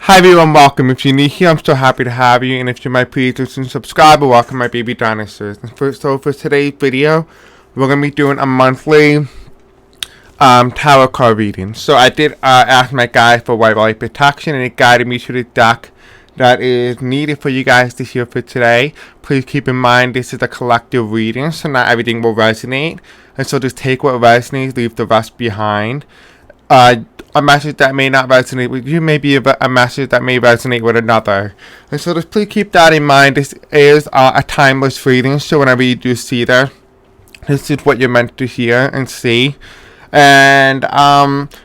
Hi everyone, welcome. If you're new here, I'm so happy to have you, and if you're my previous and subscriber, welcome my baby dinosaurs. So for today's video, we're going to be doing a monthly tarot card reading. So I did ask my guide for white light protection, and it guided me to the deck that is needed for you guys to hear for today. Please keep in mind this is a collective reading, so not everything will resonate, and so just take what resonates, leave the rest behind. A message that may not resonate with you may be a message that may resonate with another. And so just please keep that in mind. This is a timeless reading, so whenever you do see that, this is what you're meant to hear and see. And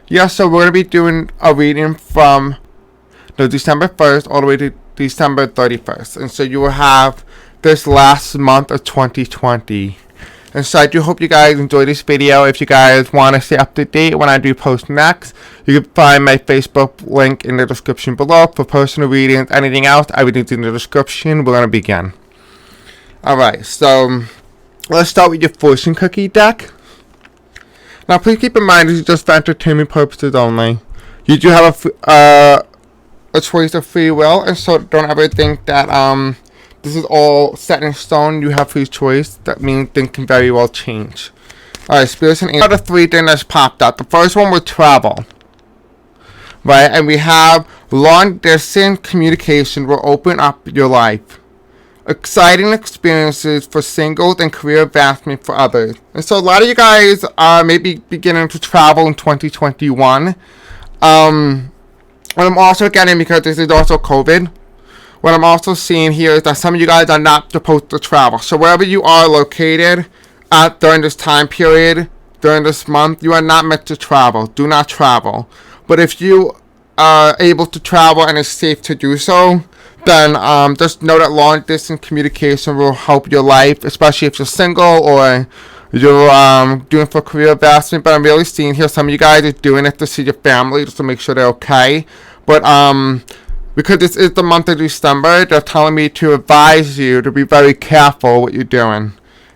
yeah, so we're going to be doing a reading from December 1st all the way to December 31st. And so you will have this last month of 2020. And so I do hope you guys enjoy this video. If you guys want to stay up to date when I do post next, you can find my Facebook link in the description below for personal readings. Anything else, everything's in the description. We're going to begin. Alright, so let's start with your fortune cookie deck. Now please keep in mind this is just for entertainment purposes only. You do have a choice of free will, and so don't ever think that this is all set in stone. You have free choice. That means things can very well change. Alright, spirits and angels. The three things that's popped up. The first one was travel. Right? And we have long distance communication will open up your life. Exciting experiences for singles and career advancement for others. And so a lot of you guys are maybe beginning to travel in 2021. What I'm also getting, because this is also COVID, what I'm also seeing here is that some of you guys are not supposed to travel. So wherever you are located at during this time period, during this month, you are not meant to travel. Do not travel. But if you are able to travel and it's safe to do so, then just know that long distance communication will help your life, especially if you're single or you're doing for career advancement. But I'm really seeing here some of you guys are doing it to see your family, just to make sure they're okay. But because this is the month of December, they're telling me to advise you to be very careful what you're doing.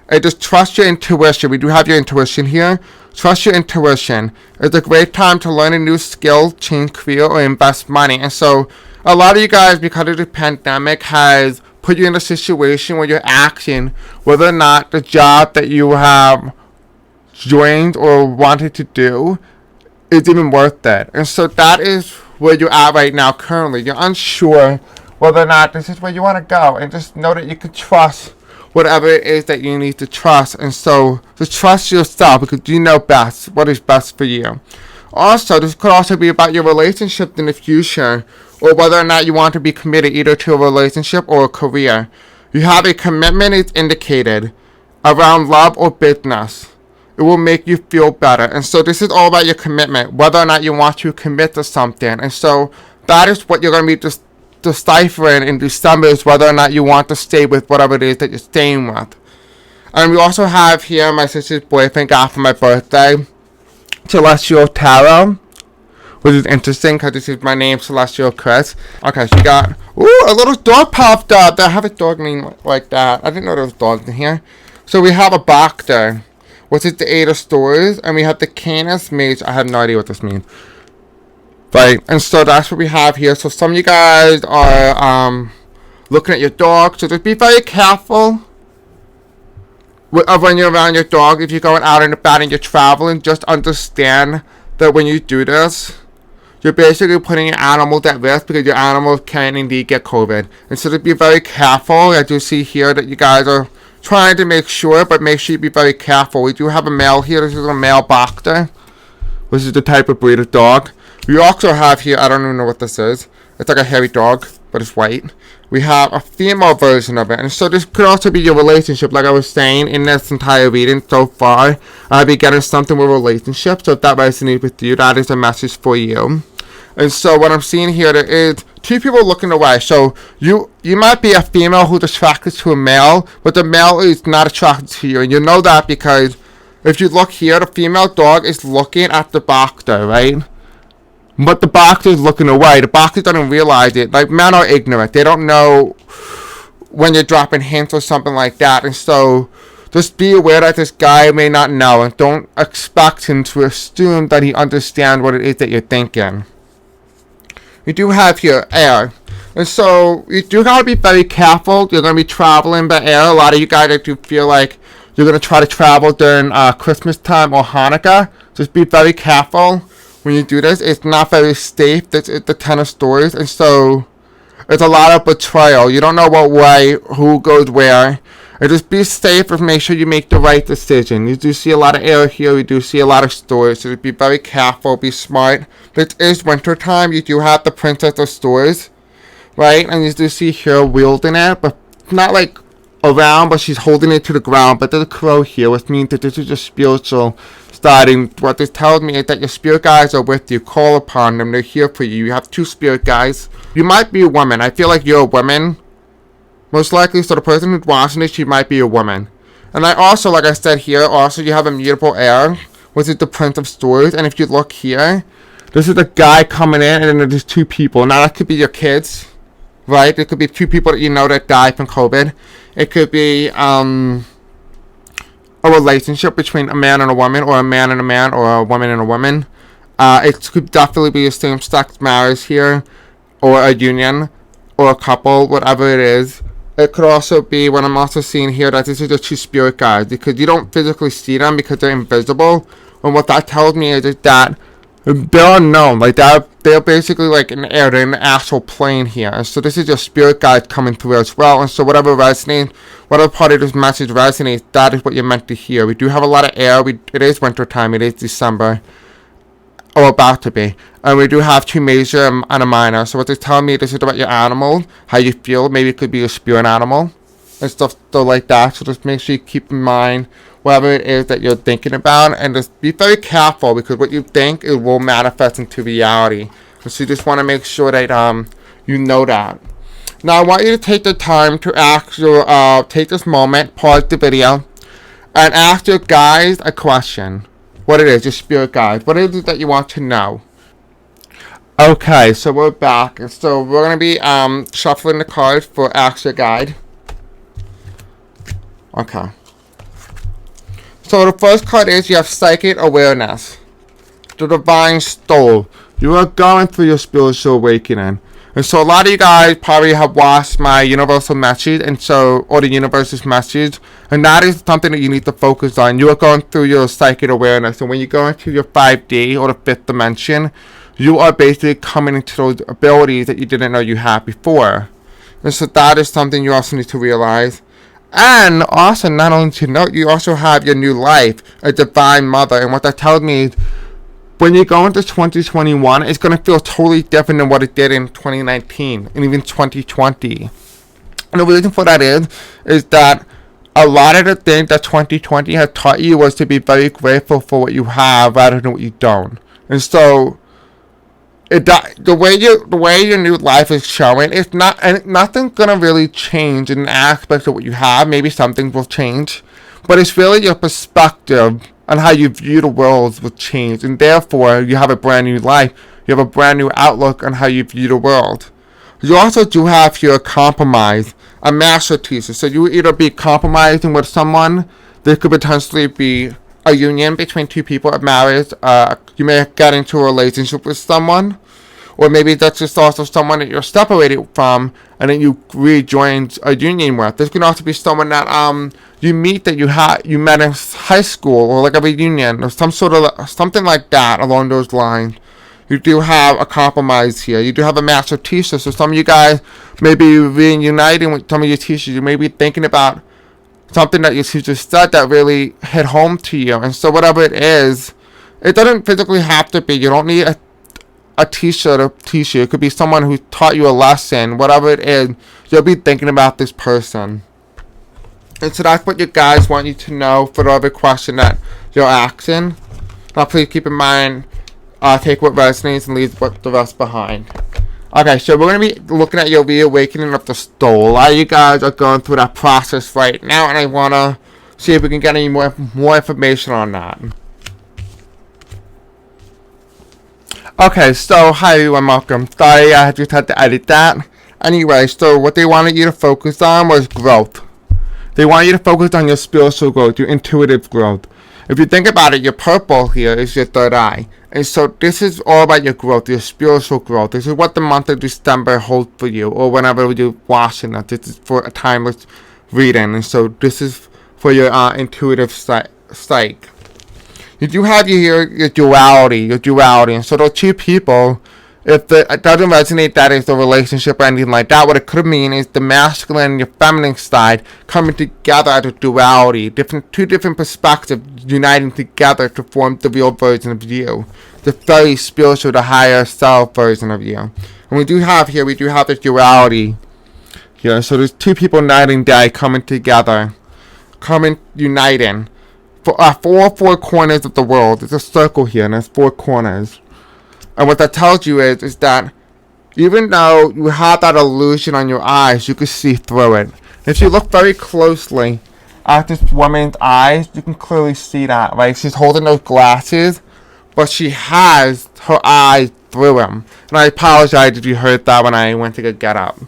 And just trust your intuition. We do have your intuition here. Trust your intuition. It's a great time to learn a new skill, change career, or invest money. And so a lot of you guys, because of the pandemic, has put you in a situation where you're asking whether or not the job that you have joined or wanted to do is even worth it. And so that is where you're at right now currently. You're unsure whether or not this is where you want to go, and just know that you can trust whatever it is that you need to trust. And so just trust yourself, because you know best what is best for you. Also, this could also be about your relationship in the future, or whether or not you want to be committed either to a relationship or a career. You have a commitment is indicated around love or business. It will make you feel better. And so this is all about your commitment, whether or not you want to commit to something. And so that is what you're going to be deciphering in December, is whether or not you want to stay with whatever it is that you're staying with. And we also have here my sister's boyfriend got for my birthday, Celestial Tarot, which is interesting because this is my name, Celestial Chris. Okay, she got, ooh, a little dog popped up. I have a dog name like that. I didn't know there was dogs in here. So we have a Bacter, which is the 8 of Swords, and we have the Canis Mage. I have no idea what this means. Right, and so that's what we have here. So some of you guys are looking at your dog, so just be very careful when you're around your dog. If you're going out and about and you're traveling, just understand that when you do this, you're basically putting your animals at risk, because your animals can indeed get COVID. And so just be very careful. I do see here that you guys are trying to make sure, but make sure you be very careful. We do have a male here. This is a male Bacter, which is the type of breed of dog. We also have here, I don't even know what this is. It's like a hairy dog, but it's white. We have a female version of it. And so this could also be your relationship. Like I was saying in this entire reading so far, I'll be getting something with relationships. So if that resonates with you, that is a message for you. And so what I'm seeing here, there is two people looking away. So you might be a female who's attracted to a male, but the male is not attracted to you. And you know that because if you look here, the female dog is looking at the Bacter, right? But the Bacter is looking away. The Bacter doesn't realize it. Like, men are ignorant. They don't know when you're dropping hints or something like that. And so just be aware that this guy may not know, and don't expect him to assume that he understands what it is that you're thinking. we do have here air. And so you do gotta be very careful. You're gonna be traveling by air. A lot of you guys do feel like you're gonna try to travel during Christmas time or Hanukkah. Just be very careful when you do this. It's not very safe. This is the 10 of stories, and so it's a lot of betrayal. You don't know what way, who goes where. And just be safe and make sure you make the right decision. You do see a lot of air here. You do see a lot of stories. So be very careful. Be smart. This is winter time. You do have the Princess of Swords, right? And you do see her wielding it, but not like around, but she's holding it to the ground. But there's a crow here, which means that this is your spiritual starting. What this tells me is that your spirit guides are with you. Call upon them. They're here for you. You have 2 spirit guides. You might be a woman. I feel like you're a woman, most likely. So the person who's watching this, she might be a woman. And I also, like I said here, also you have a mutable air, which is the Prince of Swords. And if you look here, this is a guy coming in, and then there's 2 people. Now that could be your kids, right? It could be 2 people that you know that died from COVID. It could be a relationship between a man and a woman, or a man and a man, or a woman and a woman. It could definitely be a same-sex marriage here, or a union, or a couple, whatever it is. It could also be, what I'm also seeing here, that this is the 2 spirit guides, because you don't physically see them because they're invisible. And what that tells me is that they're unknown. Like, they're basically like in the air. They're in the astral plane here. And so this is your spirit guide coming through as well. And so whatever resonates, whatever part of this message resonates, that is what you're meant to hear. We do have a lot of air. It is winter time. It is December. Or about to be. And we do have 2 major and a minor. So what they're telling me, this is about your animal, how you feel. Maybe it could be a spirit animal and stuff like that. So just make sure you keep in mind whatever it is that you're thinking about, and just be very careful, because what you think, it will manifest into reality. So you just want to make sure that you know that. Now I want you to take the time to take this moment, pause the video, and ask your guides a question. What it is, your spirit guides. What is it that you want to know? Okay, so we're back. And so we're going to be shuffling the cards for Ask Your Guide. Okay. So the first card is you have Psychic Awareness. The Divine Soul. You are going through your spiritual awakening. And so a lot of you guys probably have watched my universal message, or the universe's message, and that is something that you need to focus on. You are going through your psychic awareness, and when you go into your 5D or the 5th dimension, you are basically coming into those abilities that you didn't know you had before. And so that is something you also need to realize. And also, not only to note, you also have your new life, a divine mother, and what that tells me is, when you go into 2021, it's going to feel totally different than what it did in 2019 and even 2020. And the reason for that is that a lot of the things that 2020 has taught you was to be very grateful for what you have rather than what you don't. And so, the way your new life is showing, nothing's going to really change in the aspect of what you have. Maybe some things will change, but it's really your perspective and how you view the world will change, and therefore you have a brand new life. You have a brand new outlook on how you view the world. You also do have your compromise, a master teacher. So you either be compromising with someone. There could potentially be a union between 2 people, a marriage. You may get into a relationship with someone, or maybe that's just also someone that you're separated from, and then you rejoin a union with. This can also be someone that you meet that you met in high school, or like a reunion, or something like that along those lines. You do have a compromise here. You do have a master teacher. So some of you guys may be reuniting with some of your teachers. You may be thinking about something that your teacher said that really hit home to you. And so whatever it is, it doesn't physically have to be. You don't need a teacher to teach you. It could be someone who taught you a lesson. Whatever it is, you'll be thinking about this person. And so that's what you guys want you to know for the other question that you're asking. Now please keep in mind, take what resonates and leave what the rest behind. Okay, so we're going to be looking at your reawakening of the soul. A lot of you guys are going through that process right now, and I want to see if we can get any more information on that. Okay, so hi everyone, welcome. Sorry, I just had to edit that. Anyway, so what they wanted you to focus on was growth. They want you to focus on your spiritual growth, your intuitive growth. If you think about it, your purple here is your third eye. And so this is all about your growth, your spiritual growth. This is what the month of December holds for you, or whenever you're watching it. This is for a timeless reading. And so this is for your intuitive psyche. You do have here your duality. And so those two people, if it doesn't resonate that is the relationship or anything like that, what it could mean is the masculine and your feminine side coming together as a duality. Two different perspectives uniting together to form the real version of you. The very spiritual, the higher self version of you. And we do have the duality here. So there's two people night and day coming together. Uniting. For all four corners of the world. There's a circle here and there's four corners. And what that tells you is that even though you have that illusion on your eyes, you can see through it. If you look very closely at this woman's eyes, you can clearly see that, right? She's holding those glasses, but she has her eyes through them. And I apologize if you heard that when I went to get up.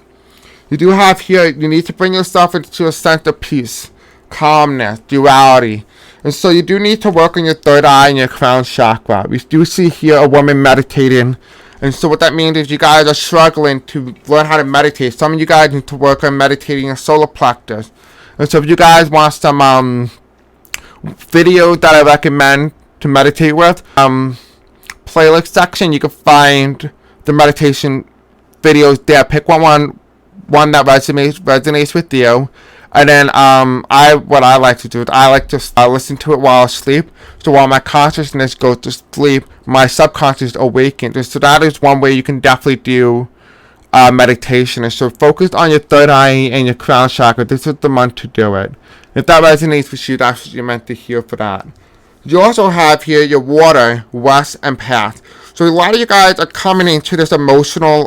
You do have here, you need to bring yourself into a sense of peace, calmness, duality. And so you do need to work on your third eye and your crown chakra. We do see here a woman meditating. And so what that means is you guys are struggling to learn how to meditate. Some of you guys need to work on meditating your solar plexus. And so if you guys want some videos that I recommend to meditate with, playlist section, you can find the meditation videos there. Pick one that resonates with you. And then what I like to do is I like to listen to it while I sleep. So while my consciousness goes to sleep, my subconscious awakens. And so that is one way you can definitely do meditation. And so focus on your third eye and your crown chakra. This is the month to do it. If that resonates with you, that's what you're meant to hear for that. You also have here your water, west, and path. So a lot of you guys are coming into this emotional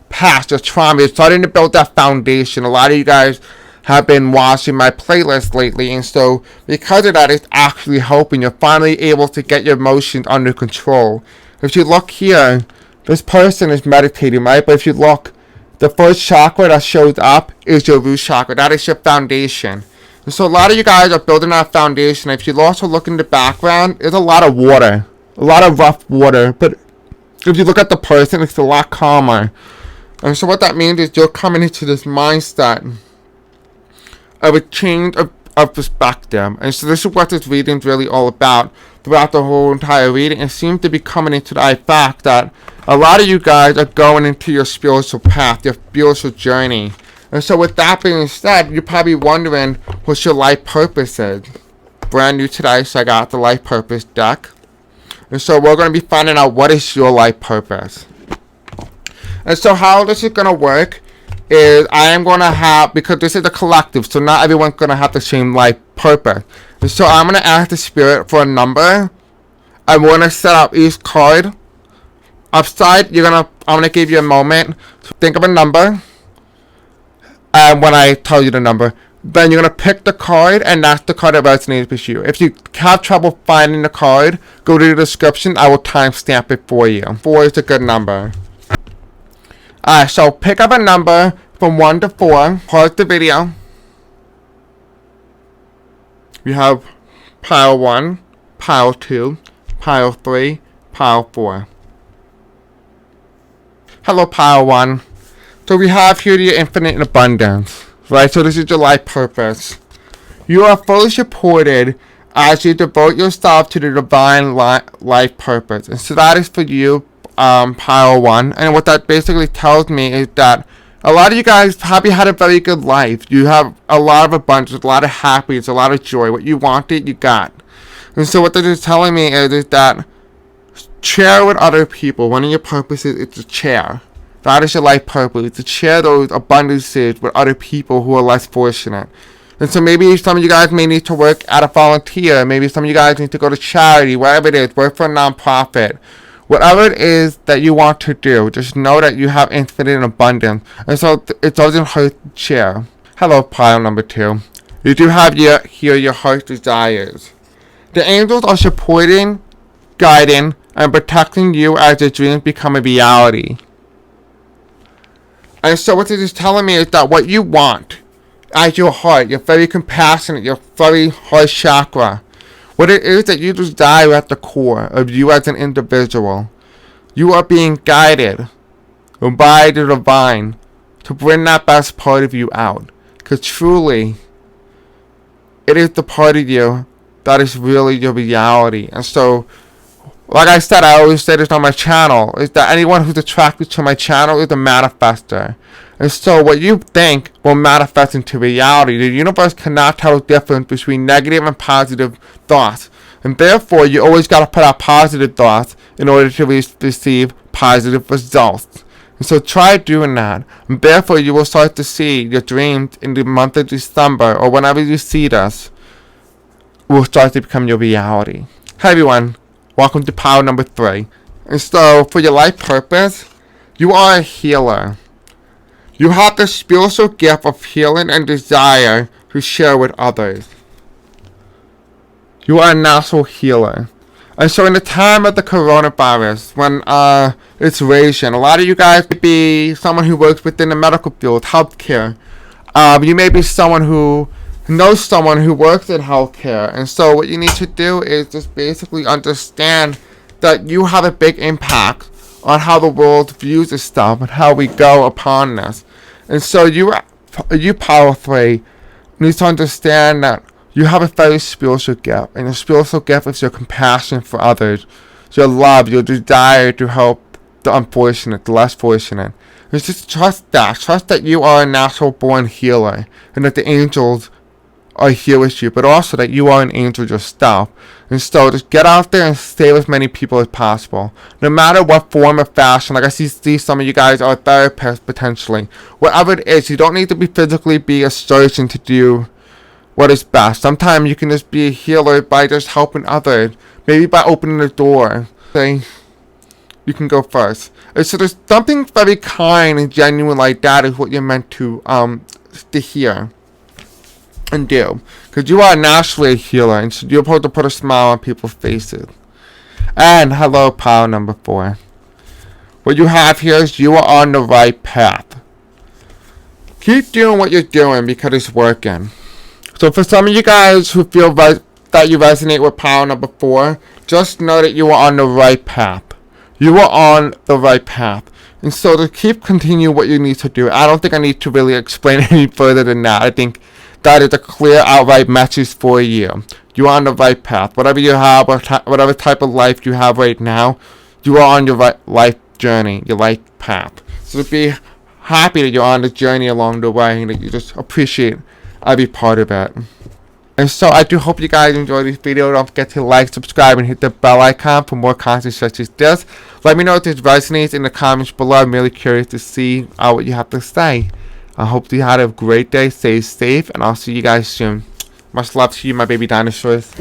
past, your trauma. You're starting to build that foundation. A lot of you guys have been watching my playlist lately, and so because of that, it's actually helping. You're finally able to get your emotions under control. If you look here, this person is meditating, right? But if you look, the first chakra that shows up is your root chakra. That is your foundation. And so a lot of you guys are building that foundation. If you also look in the background, there's a lot of water, a lot of rough water. But if you look at the person, it's a lot calmer. And so what that means is you're coming into this mindset of a change of perspective. And so this is what this reading is really all about. Throughout the whole entire reading, it seems to be coming into the fact that a lot of you guys are going into your spiritual path, your spiritual journey. And so with that being said, you're probably wondering what your life purpose is. Brand new today, so I got the life purpose deck. And so we're going to be finding out what is your life purpose. And so how this is going to work is I am going to have, because this is a collective, so not everyone's going to have the same life purpose. And so I'm going to ask the spirit for a number. I'm going to set up each card. Upside, I'm going to give you a moment to think of a number. And when I tell you the number, then you're going to pick the card, and that's the card that resonates with you. If you have trouble finding the card, go to the description. I will timestamp it for you. 4 is a good number. Alright, so pick up a number from 1 to 4. Pause the video. We have pile 1, pile 2, pile 3, pile 4. Hello, pile 1. So we have here the infinite abundance, right? So this is your life purpose. You are fully supported as you devote yourself to the divine life purpose. And so that is for you, pile 1. And what that basically tells me is that a lot of you guys probably had a very good life. You have a lot of abundance, a lot of happiness, a lot of joy. What you wanted, you got. And so what that is telling me is that share with other people. One of your purposes is to share. That is your life purpose, to share those abundances with other people who are less fortunate. And so maybe some of you guys may need to work at a volunteer. Maybe some of you guys need to go to charity, whatever it is, work for a nonprofit. Whatever it is that you want to do, just know that you have infinite abundance. And so it doesn't hurt to share. Hello, pile number 2. You do have here your heart's desires. The angels are supporting, guiding, and protecting you as your dreams become a reality. And so what this is telling me is that what you want as your heart, your very compassionate, your very heart chakra, What it is that you desire at the core of you as an individual. You are being guided by the divine to bring that best part of you out. Because truly, it is the part of you that is really your reality. And so, like I said, I always say this on my channel, is that anyone who's attracted to my channel is a manifester. And so what you think will manifest into reality. The universe cannot tell the difference between negative and positive thoughts. And therefore, you always got to put out positive thoughts in order to receive positive results. And so try doing that. And therefore, you will start to see your dreams in the month of December, or whenever you see this, will start to become your reality. Hi everyone, welcome to power number 3. And so, for your life purpose, you are a healer. You have the spiritual gift of healing and desire to share with others. You are a natural healer. And so in the time of the coronavirus, when it's raging, a lot of you guys may be someone who works within the medical field, healthcare. You may be someone who knows someone who works in healthcare. And so what you need to do is just basically understand that you have a big impact on how the world views this stuff and how we go upon this. And so you power 3 need to understand that you have a very spiritual gift, and your spiritual gift is your compassion for others, your love, your desire to help the unfortunate, the less fortunate. It's just trust that you are a natural born healer, and that the angels are here with you, but also that you are an angel yourself. And so just get out there and save as many people as possible, no matter what form or fashion. Like I see some of you guys are therapists potentially. Whatever it is, you don't need to be physically be a surgeon to do what is best. Sometimes you can just be a healer by just helping others, maybe by opening the door. Say, you can go first. And so there's something very kind and genuine like that is what you're meant to hear and do, because you are naturally a healer, and so you're supposed to put a smile on people's faces. And hello, power number 4. What you have here is you are on the right path. Keep doing what you're doing because it's working. So for some of you guys who feel that you resonate with power number 4, just know that you are on the right path. You are on the right path. And so to continue what you need to do, I don't think I need to really explain any further than that. I think that is a clear, outright message for you. You are on the right path. Whatever you have, whatever type of life you have right now, you are on your right life journey, your life path. So be happy that you're on the journey along the way, and that you just appreciate every part of it. And so I do hope you guys enjoyed this video. Don't forget to like, subscribe, and hit the bell icon for more content such as this. Let me know if this resonates in the comments below. I'm really curious to see what you have to say. I hope you had a great day. Stay safe, and I'll see you guys soon. Much love to you, my baby dinosaurs.